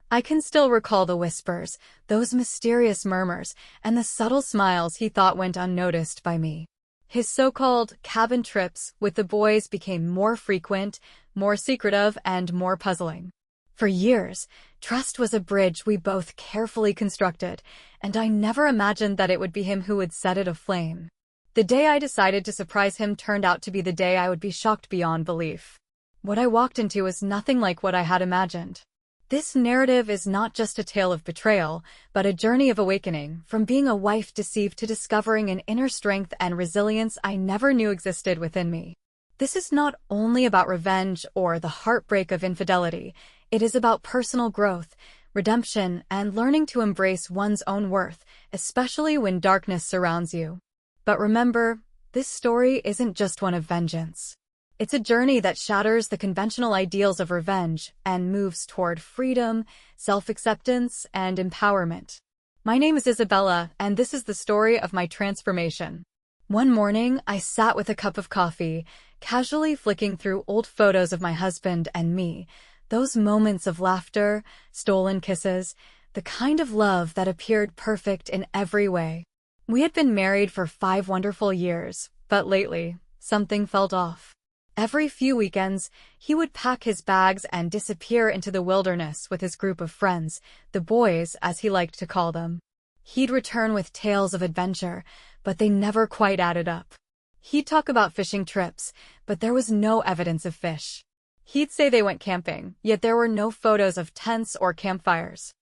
I can still recall the whispers, those mysterious murmurs, and the subtle smiles he thought went unnoticed by me. His so-called cabin trips with the boys became more frequent, more secretive, and more puzzling. For years, trust was a bridge we both carefully constructed, and I never imagined that it would be him who would set it aflame. The day I decided to surprise him turned out to be the day I would be shocked beyond belief. What I walked into was nothing like what I had imagined. This narrative is not just a tale of betrayal, but a journey of awakening, from being a wife deceived to discovering an inner strength and resilience I never knew existed within me. This is not only about revenge or the heartbreak of infidelity, it is about personal growth, redemption, and learning to embrace one's own worth, especially when darkness surrounds you. But remember, this story isn't just one of vengeance. It's a journey that shatters the conventional ideals of revenge and moves toward freedom, self-acceptance, and empowerment. My name is Isabella, and this is the story of my transformation. One morning, I sat with a cup of coffee, casually flicking through old photos of my husband and me, those moments of laughter, stolen kisses, the kind of love that appeared perfect in every way. We had been married for 5 wonderful years, but lately, something felt off. Every few weekends, he would pack his bags and disappear into the wilderness with his group of friends, the boys as he liked to call them. He'd return with tales of adventure, but they never quite added up. He'd talk about fishing trips, but there was no evidence of fish. He'd say they went camping, yet there were no photos of tents or campfires.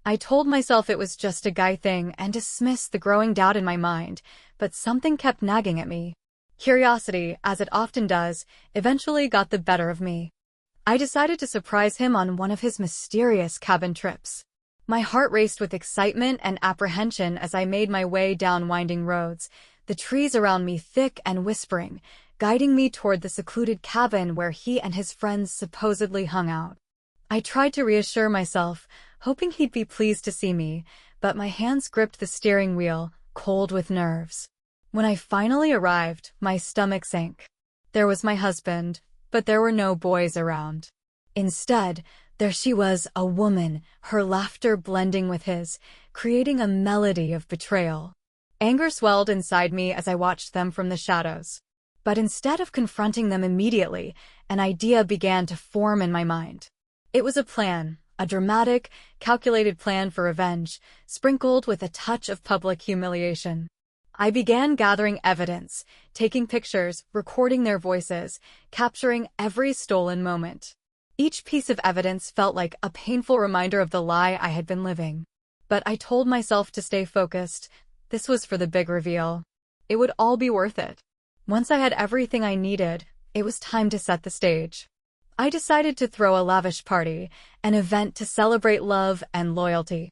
I told myself it was just a guy thing and dismissed the growing doubt in my mind, but something kept nagging at me. Curiosity, as it often does, eventually got the better of me. I decided to surprise him on one of his mysterious cabin trips. My heart raced with excitement and apprehension as I made my way down winding roads, the trees around me thick and whispering, guiding me toward the secluded cabin where he and his friends supposedly hung out. I tried to reassure myself, hoping he'd be pleased to see me, but my hands gripped the steering wheel, cold with nerves. When I finally arrived, my stomach sank. There was my husband, but there were no boys around. Instead, there she was, a woman, her laughter blending with his, creating a melody of betrayal. Anger swelled inside me as I watched them from the shadows. But instead of confronting them immediately, an idea began to form in my mind. It was a plan, a dramatic, calculated plan for revenge, sprinkled with a touch of public humiliation. I began gathering evidence, taking pictures, recording their voices, capturing every stolen moment. Each piece of evidence felt like a painful reminder of the lie I had been living. But I told myself to stay focused. This was for the big reveal. It would all be worth it. Once I had everything I needed, it was time to set the stage. I decided to throw a lavish party, an event to celebrate love and loyalty.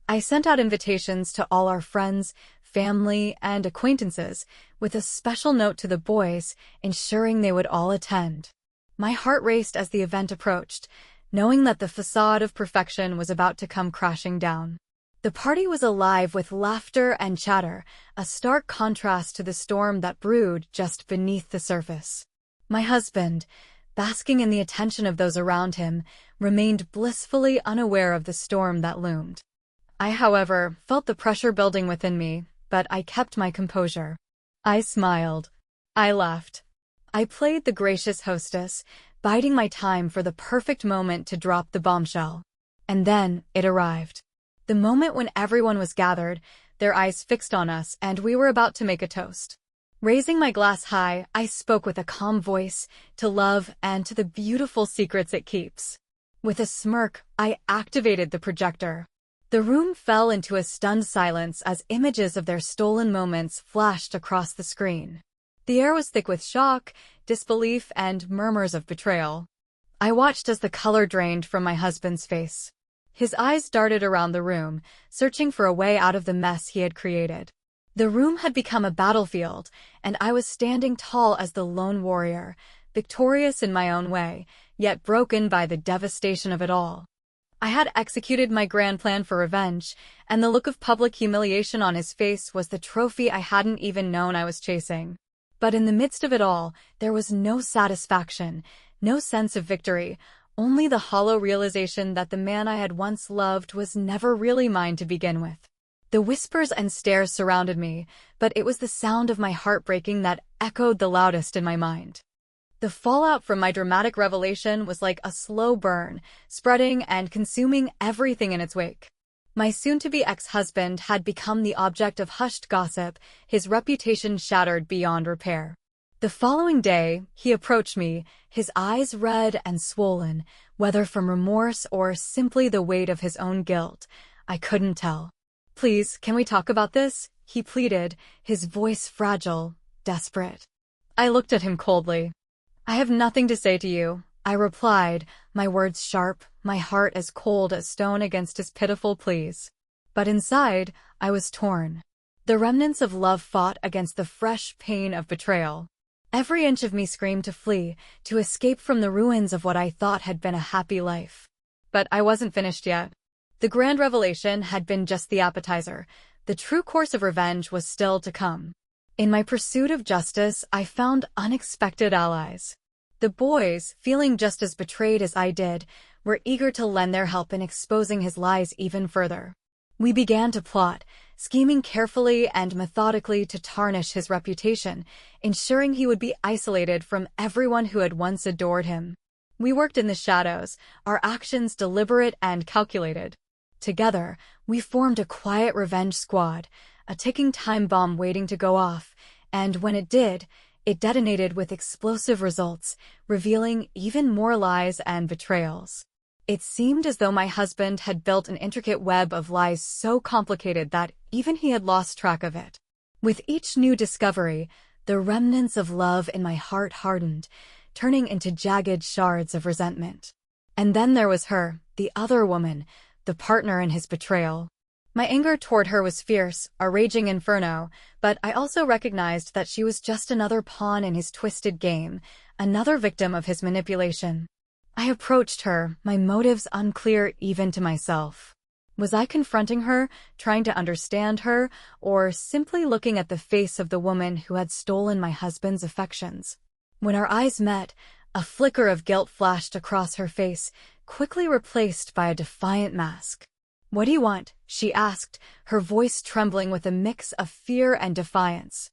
I sent out invitations to all our friends, family, and acquaintances, with a special note to the boys, ensuring they would all attend. My heart raced as the event approached, knowing that the facade of perfection was about to come crashing down. The party was alive with laughter and chatter, a stark contrast to the storm that brewed just beneath the surface. My husband, basking in the attention of those around him, remained blissfully unaware of the storm that loomed. I, however, felt the pressure building within me, but I kept my composure. I smiled. I laughed. I played the gracious hostess, biding my time for the perfect moment to drop the bombshell. And then it arrived. The moment when everyone was gathered, their eyes fixed on us, and we were about to make a toast. Raising my glass high, I spoke with a calm voice, to love and to the beautiful secrets it keeps. With a smirk, I activated the projector. The room fell into a stunned silence as images of their stolen moments flashed across the screen. The air was thick with shock, disbelief, and murmurs of betrayal. I watched as the color drained from my husband's face. His eyes darted around the room, searching for a way out of the mess he had created. The room had become a battlefield, and I was standing tall as the lone warrior, victorious in my own way, yet broken by the devastation of it all. I had executed my grand plan for revenge, and the look of public humiliation on his face was the trophy I hadn't even known I was chasing. But in the midst of it all, there was no satisfaction, no sense of victory, only the hollow realization that the man I had once loved was never really mine to begin with. The whispers and stares surrounded me, but it was the sound of my heart breaking that echoed the loudest in my mind. The fallout from my dramatic revelation was like a slow burn, spreading and consuming everything in its wake. My soon-to-be ex-husband had become the object of hushed gossip, his reputation shattered beyond repair. The following day, he approached me, his eyes red and swollen, whether from remorse or simply the weight of his own guilt. I couldn't tell. "Please, can we talk about this?" he pleaded, his voice fragile, desperate. I looked at him coldly. "I have nothing to say to you," I replied, my words sharp, my heart as cold as stone against his pitiful pleas. But inside, I was torn. The remnants of love fought against the fresh pain of betrayal. Every inch of me screamed to flee, to escape from the ruins of what I thought had been a happy life. But I wasn't finished yet. The grand revelation had been just the appetizer. The true course of revenge was still to come. In my pursuit of justice, I found unexpected allies. The boys, feeling just as betrayed as I did, were eager to lend their help in exposing his lies even further. We began to plot, scheming carefully and methodically to tarnish his reputation, ensuring he would be isolated from everyone who had once adored him. We worked in the shadows, our actions deliberate and calculated. Together, we formed a quiet revenge squad, a ticking time bomb waiting to go off, and when it did, it detonated with explosive results, revealing even more lies and betrayals. It seemed as though my husband had built an intricate web of lies so complicated that even he had lost track of it. With each new discovery, the remnants of love in my heart hardened, turning into jagged shards of resentment. And then there was her, the other woman, the partner in his betrayal. My anger toward her was fierce, a raging inferno, but I also recognized that she was just another pawn in his twisted game, another victim of his manipulation. I approached her, my motives unclear even to myself. Was I confronting her, trying to understand her, or simply looking at the face of the woman who had stolen my husband's affections? When our eyes met, a flicker of guilt flashed across her face, quickly replaced by a defiant mask. "What do you want?" she asked, her voice trembling with a mix of fear and defiance.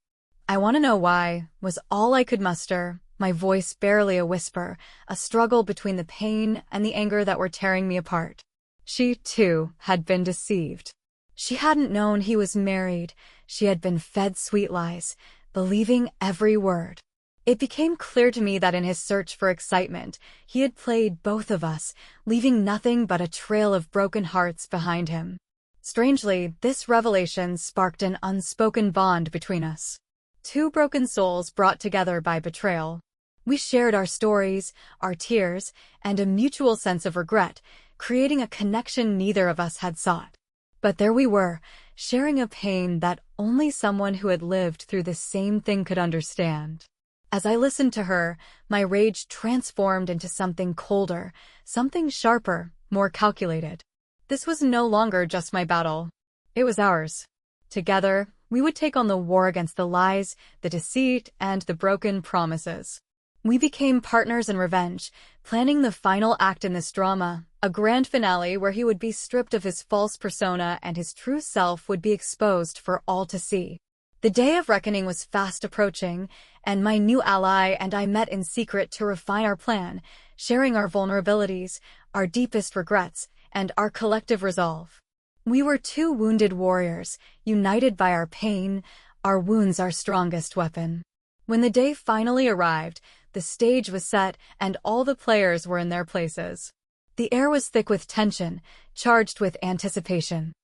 "I want to know why," was all I could muster, my voice barely a whisper, a struggle between the pain and the anger that were tearing me apart. She, too, had been deceived. She hadn't known he was married. She had been fed sweet lies, believing every word. It became clear to me that in his search for excitement, he had played both of us, leaving nothing but a trail of broken hearts behind him. Strangely, this revelation sparked an unspoken bond between us. Two broken souls brought together by betrayal. We shared our stories, our tears, and a mutual sense of regret, creating a connection neither of us had sought. But there we were, sharing a pain that only someone who had lived through the same thing could understand. As I listened to her, my rage transformed into something colder, something sharper, more calculated. This was no longer just my battle. It was ours. Together, we would take on the war against the lies, the deceit, and the broken promises. We became partners in revenge, planning the final act in this drama, a grand finale where he would be stripped of his false persona and his true self would be exposed for all to see. The day of reckoning was fast approaching, and my new ally and I met in secret to refine our plan, sharing our vulnerabilities, our deepest regrets, and our collective resolve. We were two wounded warriors, united by our pain, our wounds our strongest weapon. When the day finally arrived, the stage was set and all the players were in their places. The air was thick with tension, charged with anticipation.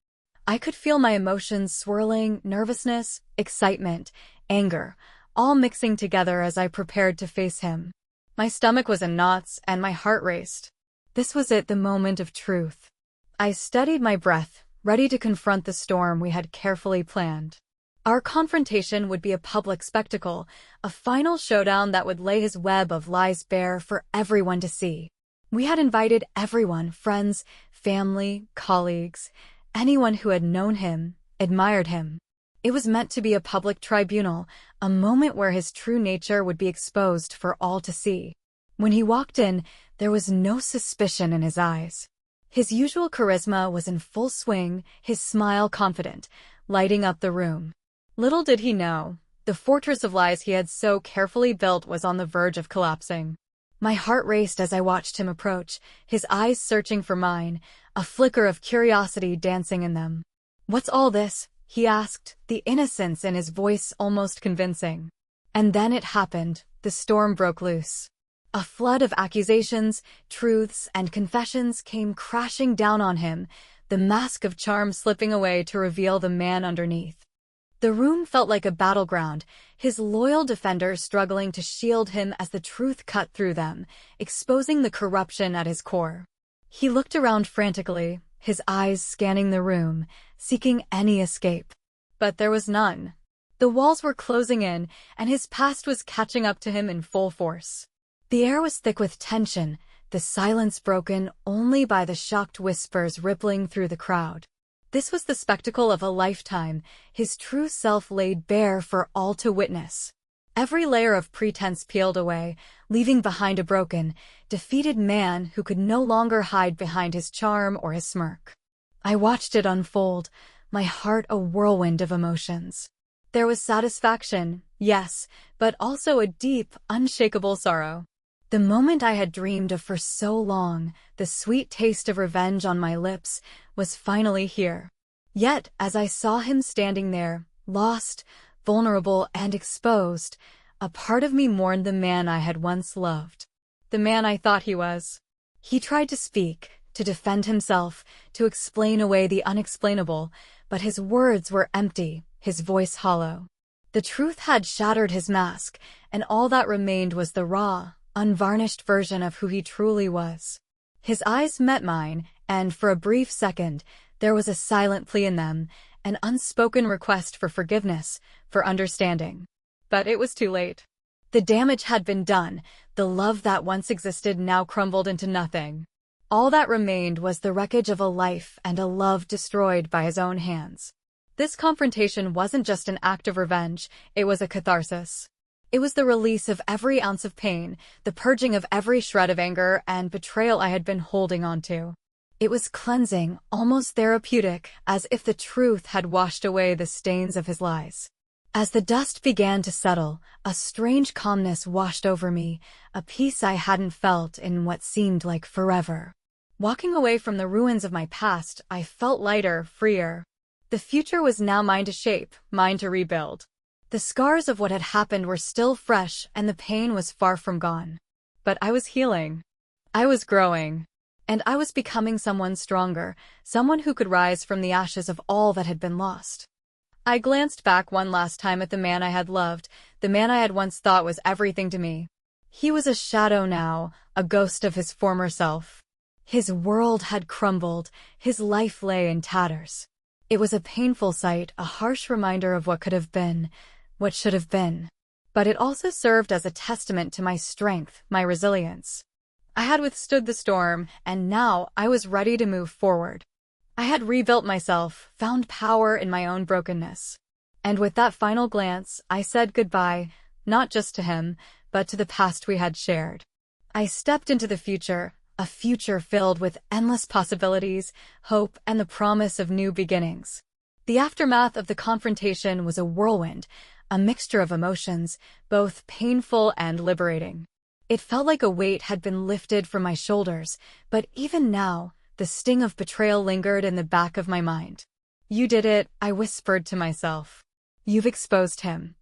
I could feel my emotions swirling, nervousness, excitement, anger, all mixing together as I prepared to face him. My stomach was in knots and my heart raced. This was it, the moment of truth. I steadied my breath, ready to confront the storm we had carefully planned. Our confrontation would be a public spectacle, a final showdown that would lay his web of lies bare for everyone to see. We had invited everyone, friends, family, colleagues, anyone who had known him, admired him. It was meant to be a public tribunal, a moment where his true nature would be exposed for all to see. When he walked in, There was no suspicion in his eyes. His usual charisma was in full swing, his smile confident, lighting up the room. Little did he know, the fortress of lies he had so carefully built was on the verge of collapsing. My heart raced as I watched him approach, his eyes searching for mine, a flicker of curiosity dancing in them. "What's all this?" he asked, the innocence in his voice almost convincing. And then it happened, the storm broke loose. A flood of accusations, truths, and confessions came crashing down on him, the mask of charm slipping away to reveal the man underneath. The room felt like a battleground, his loyal defenders struggling to shield him as the truth cut through them, exposing the corruption at his core. He looked around frantically, his eyes scanning the room, seeking any escape. But there was none. The walls were closing in, and his past was catching up to him in full force. The air was thick with tension, the silence broken only by the shocked whispers rippling through the crowd. This was the spectacle of a lifetime, his true self laid bare for all to witness. Every layer of pretense peeled away, leaving behind a broken, defeated man who could no longer hide behind his charm or his smirk. I watched it unfold, my heart a whirlwind of emotions. There was satisfaction, yes, but also a deep, unshakable sorrow. The moment I had dreamed of for so long, the sweet taste of revenge on my lips, was finally here. Yet, as I saw him standing there, lost, vulnerable, and exposed, a part of me mourned the man I had once loved. The man I thought he was. He tried to speak, to defend himself, to explain away the unexplainable, but his words were empty, his voice hollow. The truth had shattered his mask, and all that remained was the raw, unvarnished version of who he truly was. His eyes met mine, and for a brief second, there was a silent plea in them, an unspoken request for forgiveness, for understanding. But it was too late. The damage had been done, the love that once existed now crumbled into nothing. All that remained was the wreckage of a life and a love destroyed by his own hands. This confrontation wasn't just an act of revenge, it was a catharsis. It was the release of every ounce of pain, the purging of every shred of anger and betrayal I had been holding on to. It was cleansing, almost therapeutic, as if the truth had washed away the stains of his lies. As the dust began to settle, a strange calmness washed over me, a peace I hadn't felt in what seemed like forever. Walking away from the ruins of my past, I felt lighter, freer. The future was now mine to shape, mine to rebuild. The scars of what had happened were still fresh, and the pain was far from gone. But I was healing. I was growing. And I was becoming someone stronger, someone who could rise from the ashes of all that had been lost. I glanced back one last time at the man I had loved, the man I had once thought was everything to me. He was a shadow now, a ghost of his former self. His world had crumbled, his life lay in tatters. It was a painful sight, a harsh reminder of what could have been, what should have been. But it also served as a testament to my strength, my resilience. I had withstood the storm, and now I was ready to move forward. I had rebuilt myself, found power in my own brokenness. And with that final glance, I said goodbye, not just to him, but to the past we had shared. I stepped into the future, a future filled with endless possibilities, hope, and the promise of new beginnings. The aftermath of the confrontation was a whirlwind, a mixture of emotions, both painful and liberating. It felt like a weight had been lifted from my shoulders, but even now, the sting of betrayal lingered in the back of my mind. "You did it," I whispered to myself. "You've exposed him."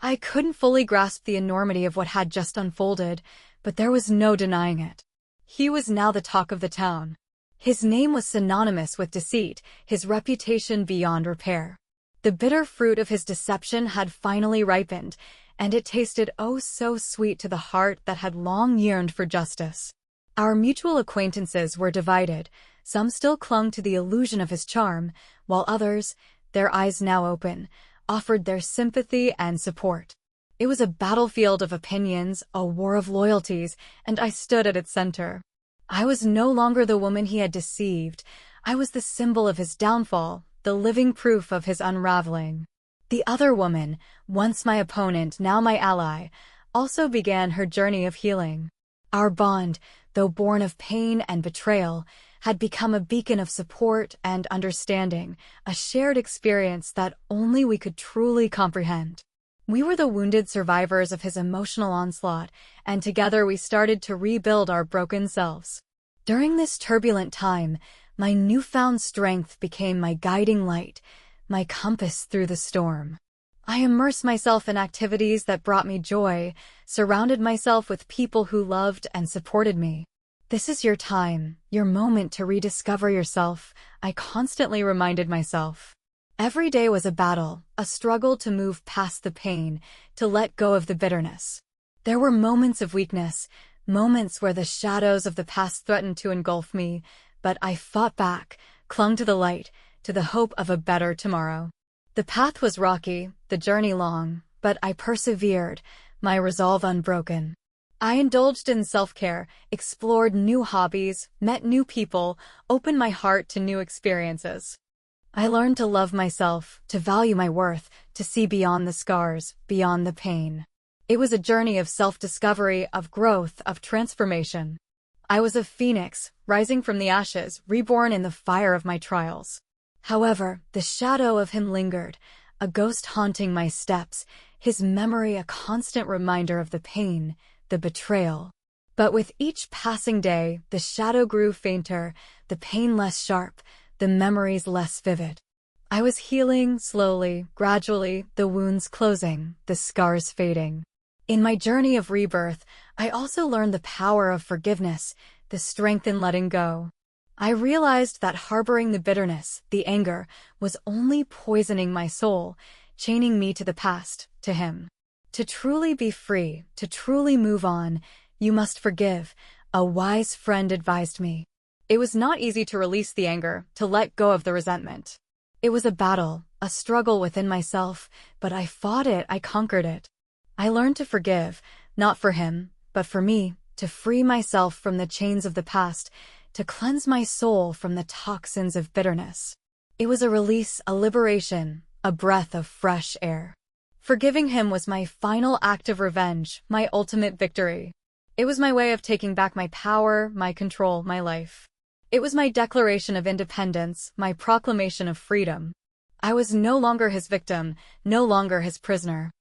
I couldn't fully grasp the enormity of what had just unfolded, but there was no denying it. He was now the talk of the town. His name was synonymous with deceit, his reputation beyond repair. The bitter fruit of his deception had finally ripened, and it tasted oh so sweet to the heart that had long yearned for justice. Our mutual acquaintances were divided. Some still clung to the illusion of his charm, while others, their eyes now open, offered their sympathy and support. It was a battlefield of opinions, a war of loyalties, and I stood at its center. I was no longer the woman he had deceived. I was the symbol of his downfall, the living proof of his unraveling. The other woman, once my opponent, now my ally, also began her journey of healing. Our bond, though born of pain and betrayal, had become a beacon of support and understanding, a shared experience that only we could truly comprehend. We were the wounded survivors of his emotional onslaught, and together we started to rebuild our broken selves. During this turbulent time, my newfound strength became my guiding light, my compass through the storm. I immersed myself in activities that brought me joy, surrounded myself with people who loved and supported me. This is your time, your moment to rediscover yourself, I constantly reminded myself. Every day was a battle, a struggle to move past the pain, to let go of the bitterness. There were moments of weakness, moments where the shadows of the past threatened to engulf me, but I fought back, clung to the light, to the hope of a better tomorrow. The path was rocky, the journey long, but I persevered, my resolve unbroken. I indulged in self-care, explored new hobbies, met new people, opened my heart to new experiences. I learned to love myself, to value my worth, to see beyond the scars, beyond the pain. It was a journey of self-discovery, of growth, of transformation. I was a phoenix, rising from the ashes, reborn in the fire of my trials. However, the shadow of him lingered, a ghost haunting my steps, his memory a constant reminder of the pain, the betrayal. But with each passing day, the shadow grew fainter, the pain less sharp, the memories less vivid. I was healing slowly, gradually, the wounds closing, the scars fading. In my journey of rebirth, I also learned the power of forgiveness, the strength in letting go. I realized that harboring the bitterness, the anger, was only poisoning my soul, chaining me to the past, to him. To truly be free, to truly move on, you must forgive, a wise friend advised me. It was not easy to release the anger, to let go of the resentment. It was a battle, a struggle within myself, but I fought it, I conquered it. I learned to forgive, not for him, but for me, to free myself from the chains of the past, to cleanse my soul from the toxins of bitterness. It was a release, a liberation, a breath of fresh air. Forgiving him was my final act of revenge, my ultimate victory. It was my way of taking back my power, my control, my life. It was my declaration of independence, my proclamation of freedom. I was no longer his victim, no longer his prisoner.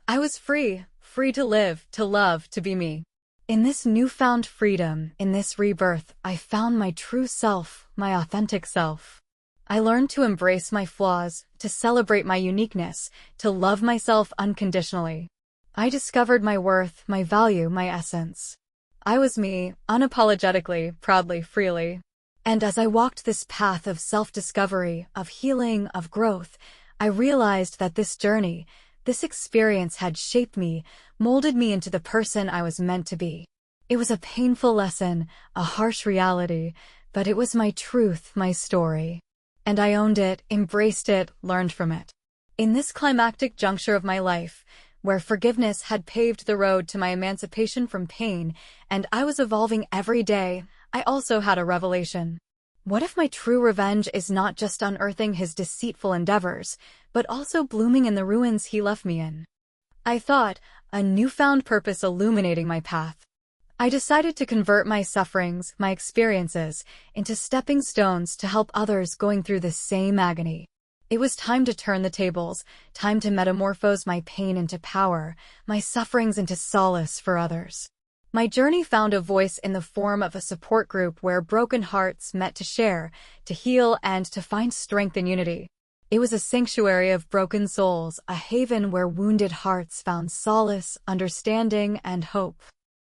I was free, free to live, to love, to be me. In this newfound freedom, in this rebirth, I found my true self, my authentic self. I learned to embrace my flaws, to celebrate my uniqueness, to love myself unconditionally. I discovered my worth, my value, my essence. I was me, unapologetically, proudly, freely. And as I walked this path of self-discovery, of healing, of growth, I realized that this journey, this experience had shaped me, molded me into the person I was meant to be. It was a painful lesson, a harsh reality, but it was my truth, my story. And I owned it, embraced it, learned from it. In this climactic juncture of my life, where forgiveness had paved the road to my emancipation from pain, and I was evolving every day, I also had a revelation. What if my true revenge is not just unearthing his deceitful endeavors, but also blooming in the ruins he left me in? I thought, a newfound purpose illuminating my path. I decided to convert my sufferings, my experiences, into stepping stones to help others going through the same agony. It was time to turn the tables, time to metamorphose my pain into power, my sufferings into solace for others. My journey found a voice in the form of a support group where broken hearts met to share, to heal, and to find strength and unity. It was a sanctuary of broken souls, a haven where wounded hearts found solace, understanding, and hope.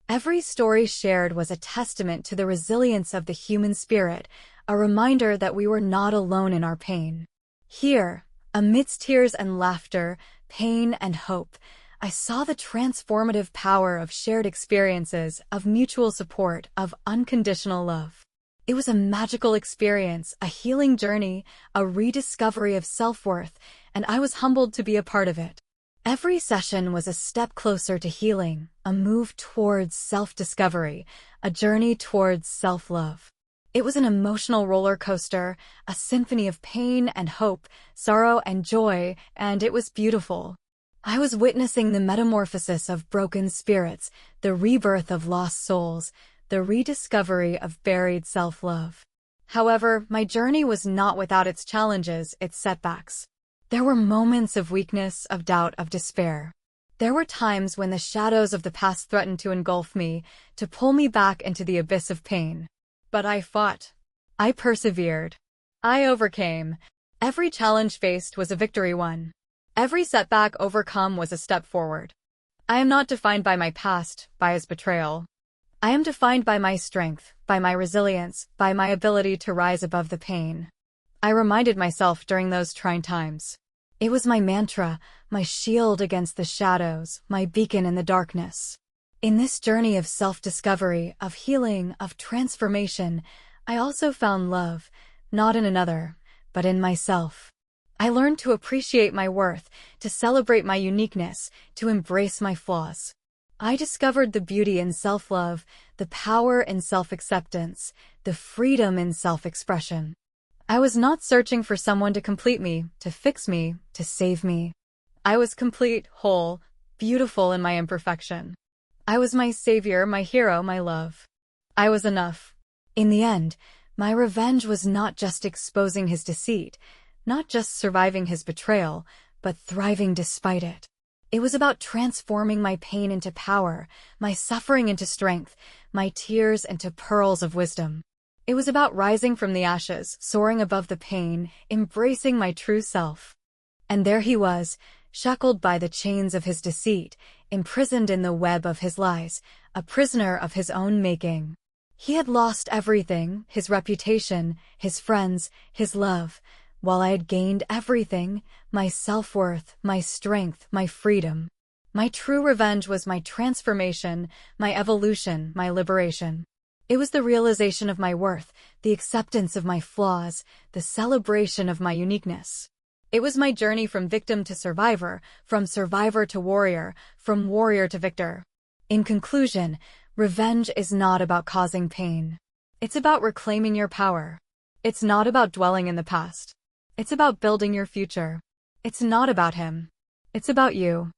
Every story shared was a testament to the resilience of the human spirit, a reminder that we were not alone in our pain. Here, amidst tears and laughter, pain and hope, I saw the transformative power of shared experiences, of mutual support, of unconditional love. It was a magical experience, a healing journey, a rediscovery of self-worth, and I was humbled to be a part of it. Every session was a step closer to healing, a move towards self-discovery, a journey towards self-love. It was an emotional roller coaster, a symphony of pain and hope, sorrow and joy, and it was beautiful. I was witnessing the metamorphosis of broken spirits, the rebirth of lost souls, the rediscovery of buried self-love. However, my journey was not without its challenges, its setbacks. There were moments of weakness, of doubt, of despair. There were times when the shadows of the past threatened to engulf me, to pull me back into the abyss of pain. But I fought. I persevered. I overcame. Every challenge faced was a victory won. Every setback overcome was a step forward. I am not defined by my past, by his betrayal. I am defined by my strength, by my resilience, by my ability to rise above the pain. I reminded myself during those trying times. It was my mantra, my shield against the shadows, my beacon in the darkness. In this journey of self-discovery, of healing, of transformation, I also found love, not in another, but in myself. I learned to appreciate my worth, to celebrate my uniqueness, to embrace my flaws. I discovered the beauty in self-love, the power in self-acceptance, the freedom in self-expression. I was not searching for someone to complete me, to fix me, to save me. I was complete, whole, beautiful in my imperfection. I was my savior, my hero, my love. I was enough. In the end, my revenge was not just exposing his deceit, not just surviving his betrayal, but thriving despite it. It was about transforming my pain into power, my suffering into strength, my tears into pearls of wisdom. It was about rising from the ashes, soaring above the pain, embracing my true self. And there he was, shackled by the chains of his deceit, imprisoned in the web of his lies, a prisoner of his own making. He had lost everything, his reputation, his friends, his love, while I had gained everything, my self-worth, my strength, my freedom. My true revenge was my transformation, my evolution, my liberation. It was the realization of my worth, the acceptance of my flaws, the celebration of my uniqueness. It was my journey from victim to survivor, from survivor to warrior, from warrior to victor. In conclusion, revenge is not about causing pain. It's about reclaiming your power. It's not about dwelling in the past. It's about building your future. It's not about him. It's about you.